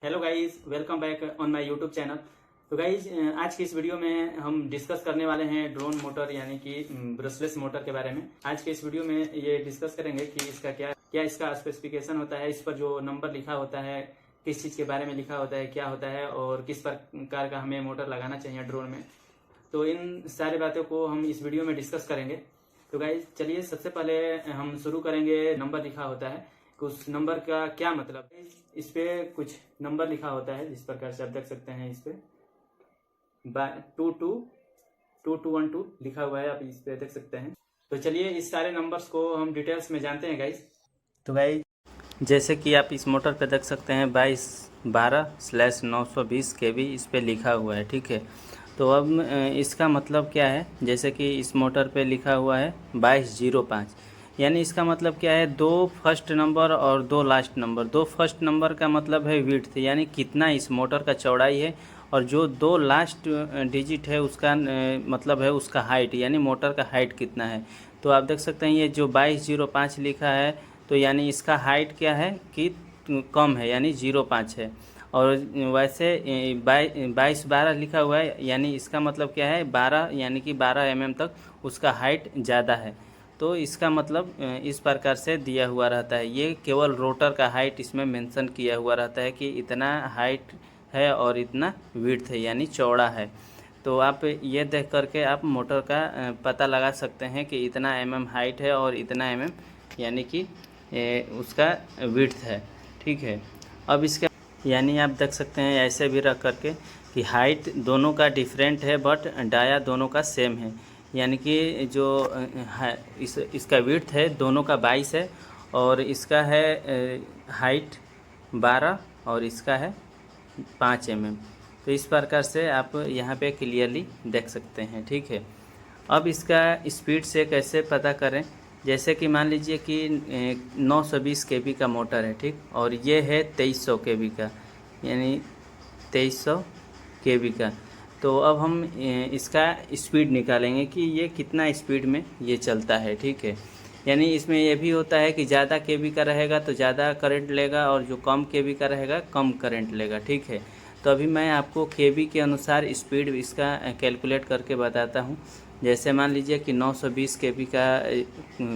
Hello guys, welcome back on my YouTube channel. तो guys, आज की इस वीडियो में हम डिस्कस करने वाले हैं ड्रोन मोटर यानी कि ब्रशलेस मोटर के बारे में। आज के इस वीडियो में ये डिस्कस करेंगे कि इसका क्या इसका स्पेसिफिकेशन होता है, इस पर जो नंबर लिखा होता है किस चीज़ के बारे में लिखा होता है, क्या होता है और किस प्रकार का हमें मोटर लगाना चाहिए ड्रोन में। तो इन सारी बातों को हम इस वीडियो में डिस्कस करेंगे। तो गाइस चलिए, सबसे पहले हम शुरू करेंगे। नंबर लिखा होता है, उस नंबर का क्या मतलब है। इस पे कुछ नंबर लिखा होता है, जिस प्रकार से आप देख सकते हैं। इस पे 2212 लिखा हुआ है, आप इस पे देख सकते हैं। तो चलिए इस सारे नंबर्स को हम डिटेल्स में जानते हैं गाइस। तो गाइस, जैसे कि आप इस मोटर पे देख सकते हैं 2212/920 kV इस पे लिखा हुआ है, ठीक है। तो अब इसका मतलब क्या है, जैसे कि इस मोटर पे लिखा हुआ है 2205, यानी इसका मतलब क्या है, 2 फर्स्ट नंबर और 2 लास्ट नंबर। 2 फर्स्ट नंबर का मतलब है विड्थ, यानी कितना इस मोटर का चौड़ाई है, और जो 2 लास्ट डिजिट है उसका मतलब है उसका हाइट, यानी मोटर का हाइट कितना है। तो आप देख सकते हैं ये जो 2205 लिखा है, तो यानी इसका हाइट क्या है कि कम है, यानी 05 है। और वैसे 2212 लिखा हुआ है, यानी इसका मतलब क्या है 12, यानी कि 12 mm तक उसका हाइट ज़्यादा है। तो इसका मतलब इस प्रकार से दिया हुआ रहता है। ये केवल रोटर का हाइट इसमें मेंशन किया हुआ रहता है कि इतना हाइट है और इतना विड्थ है, यानी चौड़ा है। तो आप ये देख करके आप मोटर का पता लगा सकते हैं कि इतना mm हाइट है और इतना mm यानी कि उसका विड्थ है, ठीक है। अब इसका यानी आप देख सकते हैं ऐसे भी रख करके कि हाइट दोनों का डिफरेंट है बट डाया दोनों का सेम है, यानी कि जो इसका विड्थ है दोनों का 22 है, और इसका है हाइट 12 और इसका है 5 mm। तो इस प्रकार से आप यहाँ पे क्लियरली देख सकते हैं, ठीक है। अब इसका स्पीड से कैसे पता करें, जैसे कि मान लीजिए कि 920 kV का मोटर है, ठीक, और ये है 2300 kV का, यानी 2300 kV का। तो अब हम इसका स्पीड निकालेंगे कि ये कितना स्पीड में ये चलता है, ठीक है। यानी इसमें ये भी होता है कि ज़्यादा kV का रहेगा तो ज़्यादा करंट लेगा, और जो कम kV का रहेगा कम करंट लेगा, ठीक है। तो अभी मैं आपको kV के अनुसार स्पीड इसका कैलकुलेट करके बताता हूँ। जैसे मान लीजिए कि 920 kV का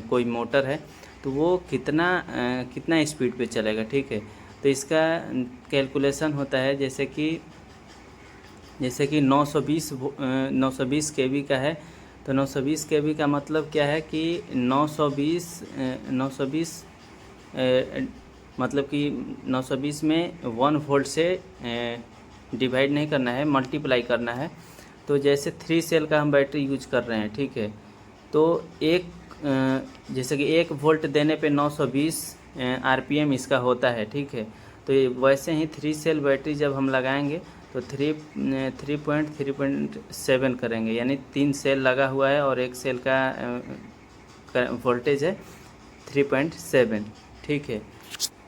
कोई मोटर है, तो वो कितना स्पीड पे चलेगा, ठीक है। तो इसका कैलकुलेशन होता है, जैसे कि 920 kV का है, तो 920 kV का मतलब क्या है कि 920 मतलब कि 920 में 1 वोल्ट से डिवाइड नहीं करना है, मल्टीप्लाई करना है। तो जैसे 3 सेल का हम बैटरी यूज कर रहे हैं, ठीक है। तो जैसे कि 1 वोल्ट देने पे 920 RPM इसका होता है, ठीक है। तो वैसे ही 3 सेल बैटरी जब हम लगाएंगे तो 3.7 करेंगे, यानी 3 सेल लगा हुआ है और एक सेल का वोल्टेज है 3.7, ठीक है।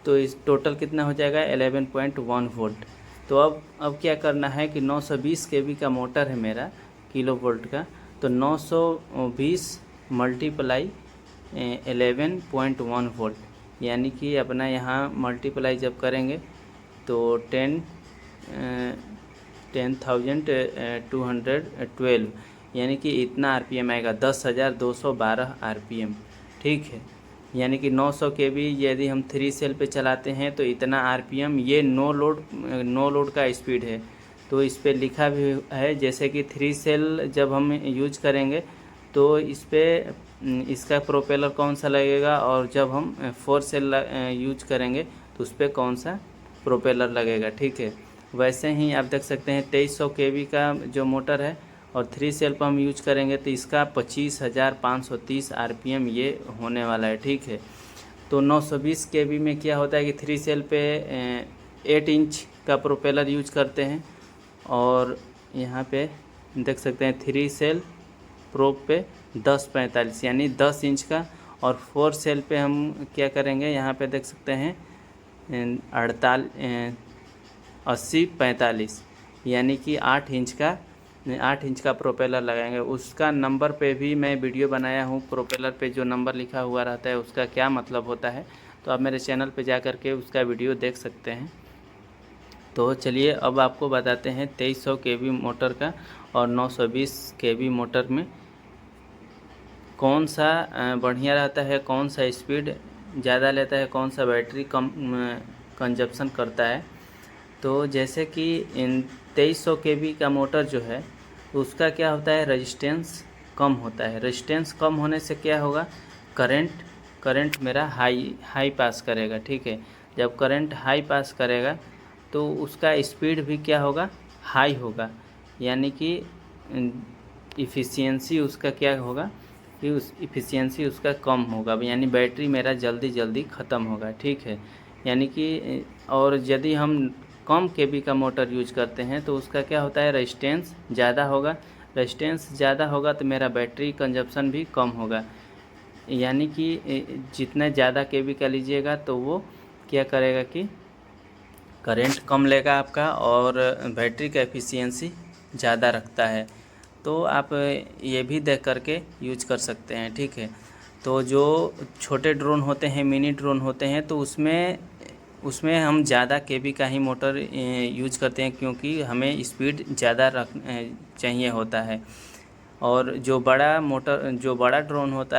तो इस टोटल कितना हो जाएगा 11.1 वोल्ट। तो अब क्या करना है कि 920 kV का मोटर है मेरा, किलो वोल्ट का, तो 920 मल्टीप्लाई 11.1 वोल्ट, यानी कि अपना यहाँ मल्टीप्लाई जब करेंगे तो 10,212, यानी कि इतना RPM आएगा, 10,212 RPM, ठीक है। यानी कि 900 kV यदि हम 3 सेल पे चलाते हैं तो इतना RPM, ये नो लोड का स्पीड है। तो इस पे लिखा भी है, जैसे कि 3 सेल जब हम यूज करेंगे तो इस पे इसका प्रोपेलर कौन सा लगेगा, और जब हम 4 सेल यूज करेंगे तो उस पर कौन सा प्रोपेलर लगेगा, ठीक है। वैसे ही आप देख सकते हैं 2300 kV का जो मोटर है और 3 सेल पर हम यूज करेंगे तो इसका 25,530 RPM ये होने वाला है, ठीक है। तो 920 kV में क्या होता है कि 3 सेल पे 8 इंच का प्रोपेलर यूज करते हैं, और यहाँ पे देख सकते हैं 3 सेल प्रोप पे 1045, यानी 10 इंच का, और 4 सेल पे हम क्या करेंगे, यहाँ पे देख सकते हैं 8045, यानी कि 8 इंच का प्रोपेलर लगाएंगे। उसका नंबर पे भी मैं वीडियो बनाया हूँ, प्रोपेलर पे जो नंबर लिखा हुआ रहता है उसका क्या मतलब होता है, तो आप मेरे चैनल पे जा कर के उसका वीडियो देख सकते हैं। तो चलिए अब आपको बताते हैं 2300 केवी मोटर का और 920 केवी मोटर में कौन सा बढ़िया रहता है, कौन सा स्पीड ज़्यादा लेता है, कौन सा बैटरी कम कंजप्शन करता है। तो जैसे कि इन 2300 केवी का मोटर जो है उसका क्या होता है, रेजिस्टेंस कम होता है। रेजिस्टेंस कम होने से क्या होगा, करंट मेरा हाई पास करेगा, ठीक है। जब करंट हाई पास करेगा तो उसका स्पीड भी क्या होगा, हाई होगा, यानी कि इफ़िशियंसी उसका क्या होगा कि उस इफ़िशियंसी उसका कम होगा, यानी बैटरी मेरा जल्दी ख़त्म होगा, ठीक है। यानी कि और यदि हम कम केवी का मोटर यूज करते हैं तो उसका क्या होता है, रेजिस्टेंस ज़्यादा होगा। रेजिस्टेंस ज़्यादा होगा तो मेरा बैटरी कंजप्शन भी कम होगा, यानी कि जितना ज़्यादा केवी का लीजिएगा तो वो क्या करेगा कि करंट कम लेगा आपका और बैटरी का एफिशिएंसी ज़्यादा रखता है। तो आप ये भी देख करके यूज कर सकते हैं, ठीक है। तो जो छोटे ड्रोन होते हैं, मिनी ड्रोन होते हैं, तो उसमें हम ज़्यादा केवी का ही मोटर यूज करते हैं, क्योंकि हमें स्पीड ज़्यादा चाहिए होता है। और जो बड़ा ड्रोन होता है